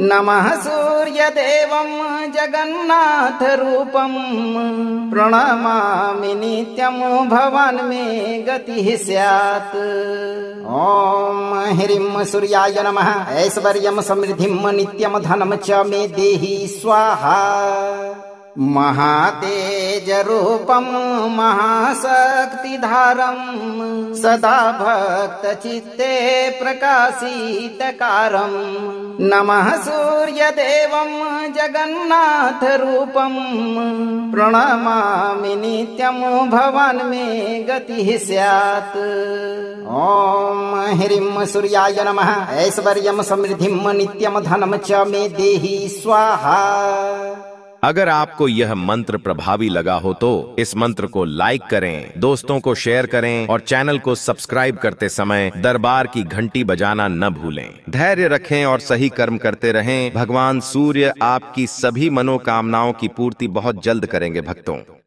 नमः सूर्यदेवं जगन्नाथरूपं प्रणमामि नित्यं भवान् मे गतिः स्यात्। ॐ ह्रीं सूर्याय नमः। ऐश्वर्यं समृद्धिं नित्यं धनं च मे देहि स्वाहा। महातेजरूपं महाशक्तिधारं सदा भक्तचित्ते प्रकाशितकारं नमः सूर्यदेवं जगन्नाथरूपं प्रणमामि नित्यं भवान् मे गतिः स्यात्। ॐ ह्रीं सूर्याय नमः। ऐश्वर्यं समृद्धिं नित्यं धनं च मे देहि स्वाहा। अगर आपको यह मंत्र प्रभावी लगा हो तो इस मंत्र को लाइक करें, दोस्तों को शेयर करें और चैनल को सब्सक्राइब करते समय दरबार की घंटी बजाना न भूलें। धैर्य रखें और सही कर्म करते रहें। भगवान सूर्य आपकी सभी मनोकामनाओं की पूर्ति बहुत जल्द करेंगे भक्तों।